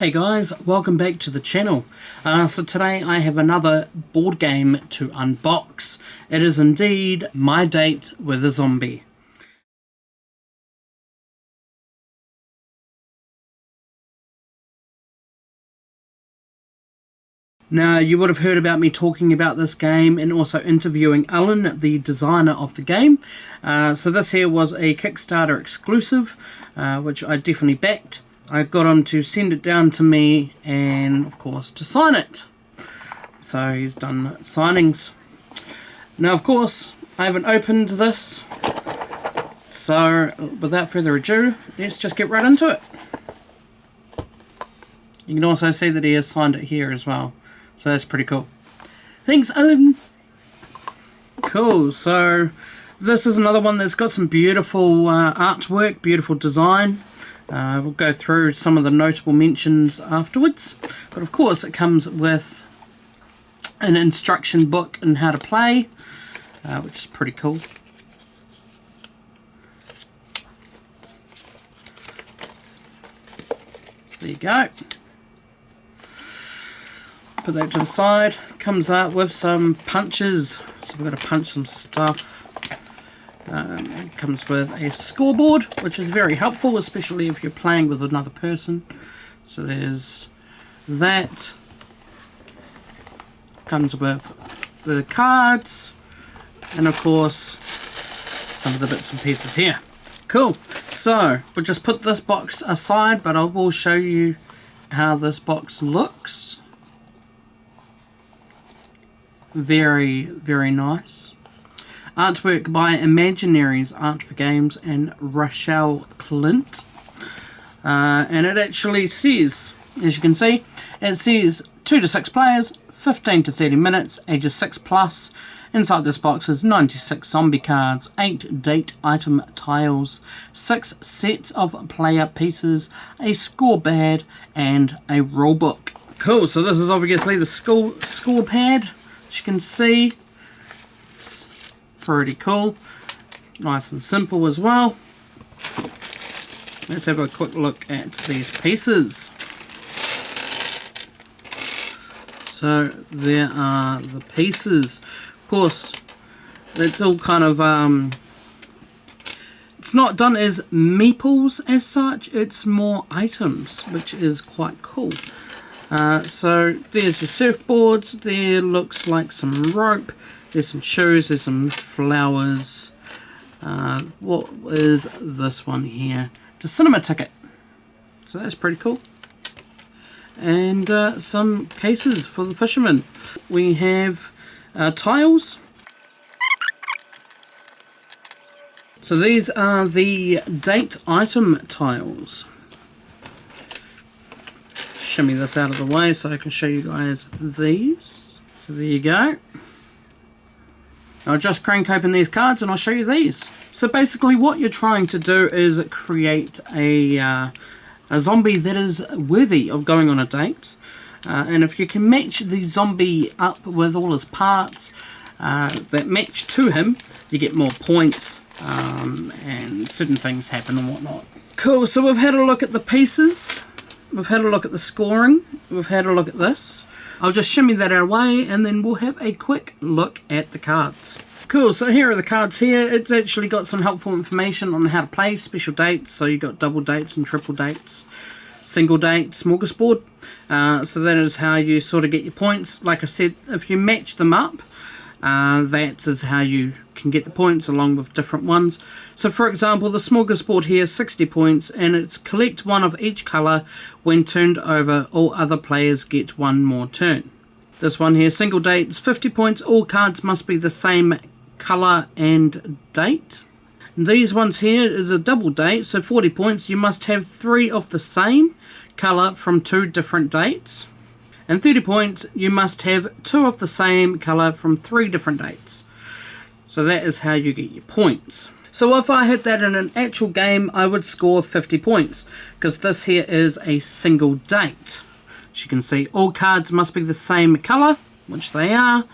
Hey guys, welcome back to the channel. So today I have another board game to unbox. It is indeed My Date with a Zombie. Now, you would have heard about me talking about this game and also interviewing Alan, the designer of the game. So this here was a Kickstarter exclusive, which I definitely backed. I got him to send it down to me and, of course, to sign it. So he's done signings. Now, of course, I haven't opened this. So, without further ado, let's just get right into it. You can also see that he has signed it here as well. So that's pretty cool. Thanks, Alan. Cool. So this is another one that's got some beautiful artwork, beautiful design. We'll go through some of the notable mentions afterwards. But of course it comes with an instruction book on how to play, which is pretty cool. There you go. Put that to the side. Comes out with some punches, so we've got to punch some stuff. It comes with a scoreboard, which is very helpful, especially if you're playing with another person. So there's that. Comes with the cards, and of course some of the bits and pieces here. Cool. So we'll just put this box aside, but I will show you how this box looks. Very, very nice. Artwork by Imaginaries Art for Games and Rochelle Clint. And it actually says, as you can see, it says 2 to 6 players, 15 to 30 minutes, ages 6 plus. Inside this box is 96 zombie cards, 8 date item tiles, 6 sets of player pieces, a score pad, and a rulebook. Cool, so this is obviously the score pad. As you can see, it's pretty cool, nice and simple as well. Let's have a quick look at these pieces. So there are the pieces. Of course, it's all kind of it's not done as meeples as such, it's more items, which is quite cool. So there's your surfboards, there looks like some rope, there's some shoes, there's some flowers. What is this one here? It's a cinema ticket, so that's pretty cool. And some cases for the fishermen. We have tiles. So these are the date item tiles. Shimmy this out of the way so I can show you guys these. So there you go. I'll just crank open these cards and I'll show you these. So basically what you're trying to do is create a zombie that is worthy of going on a date. And if you can match the zombie up with all his parts that match to him, you get more points and certain things happen and whatnot. Cool, so we've had a look at the pieces. We've had a look at the scoring. We've had a look at this. I'll just shimmy that our way and then we'll have a quick look at the cards. Cool, so here are the cards here. It's actually got some helpful information on how to play special dates. So you've got double dates and triple dates. Single date, smorgasbord. So that is how you sort of get your points. Like I said, if you match them up, that is how you can get the points along with different ones. So for example, the smorgasbord here is 60 points and it's collect one of each colour. When turned over, all other players get one more turn. This one here, single date, is 50 points. All cards must be the same colour and date. And these ones here is a double date, so 40 points. You must have 3 of the same colour from 2 different dates. And 30 points, you must have 2 of the same colour from 3 different dates. So that is how you get your points. So if I had that in an actual game, I would score 50 points, because this here is a single date. As you can see, all cards must be the same colour, which they are,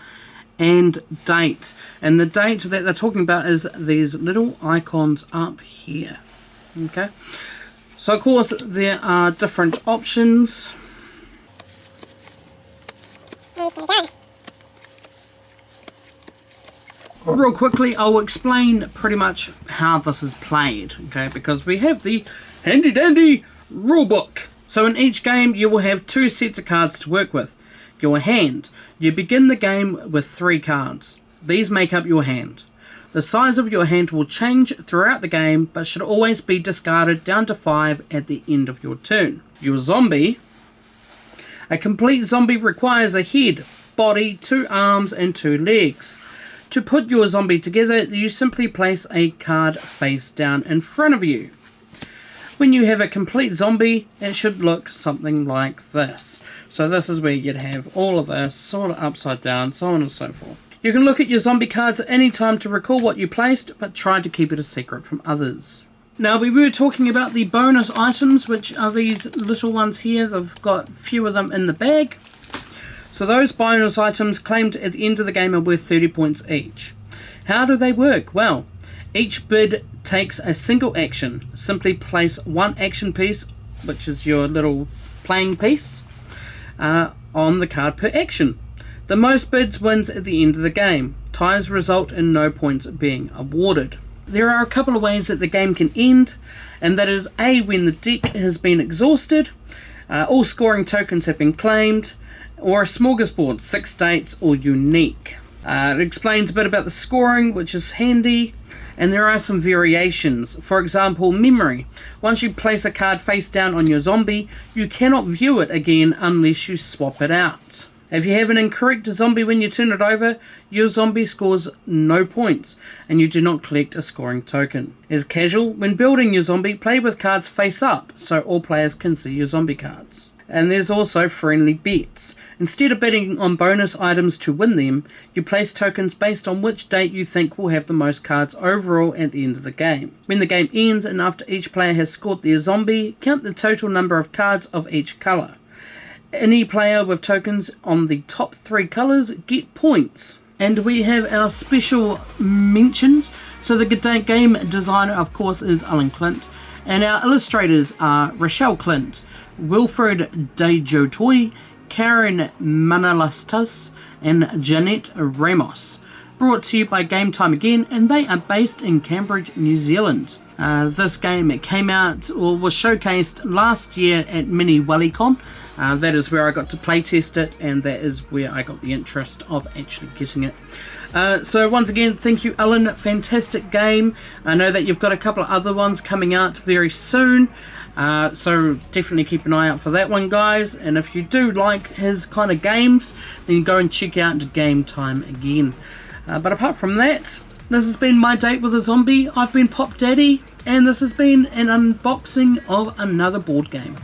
and date. And the date that they're talking about is these little icons up here. Okay. So of course there are different options. Real quickly, I'll explain pretty much how this is played, okay, because we have the handy dandy rulebook. So in each game you will have 2 sets of cards to work with. Your hand. You begin the game with 3 cards. These make up your hand. The size of your hand will change throughout the game, but should always be discarded down to 5 at the end of your turn. Your zombie. A complete zombie requires a head, body, 2 arms and 2 legs. To put your zombie together, you simply place a card face down in front of you. When you have a complete zombie, it should look something like this. So this is where you'd have all of this sort of upside down, so on and so forth. You can look at your zombie cards at any time to recall what you placed, but try to keep it a secret from others. Now, we were talking about the bonus items, which are these little ones here. They've got a few of them in the bag. So those bonus items claimed at the end of the game are worth 30 points each. How do they work? Well, each bid takes a single action. Simply place 1 action piece, which is your little playing piece, on the card per action. The most bids wins at the end of the game. Ties result in no points being awarded. There are a couple of ways that the game can end, and that is A, when the deck has been exhausted, all scoring tokens have been claimed, or a smorgasbord, 6 dates, or unique. It explains a bit about the scoring, which is handy, and there are some variations. For example, memory. Once you place a card face down on your zombie, you cannot view it again unless you swap it out. If you have an incorrect zombie when you turn it over, your zombie scores no points, and you do not collect a scoring token. As casual, when building your zombie, play with cards face up, so all players can see your zombie cards. And there's also friendly bets. Instead of betting on bonus items to win them, you place tokens based on which date you think will have the most cards overall at the end of the game. When the game ends and after each player has scored their zombie, count the total number of cards of each colour. Any player with tokens on the top 3 colours get points. And we have our special mentions. So the game designer, of course, is Alan Clint. And our illustrators are Rochelle Clint, Wilfred De Jotoy, Karen Manalastas, and Jeanette Ramos. Brought to you by Gametime Again, and they are based in Cambridge, New Zealand. This game came out, or was showcased last year at Mini WallyCon. That is where I got to playtest it, and that is where I got the interest of actually getting it. So once again, thank you, Alan. Fantastic game. I know that you've got a couple of other ones coming out very soon. So definitely keep an eye out for that one, guys. And if you do like his kind of games, then go and check out Gametime Again. But apart from that, this has been my date with a zombie. I've been Pop Daddy, and this has been an unboxing of another board game.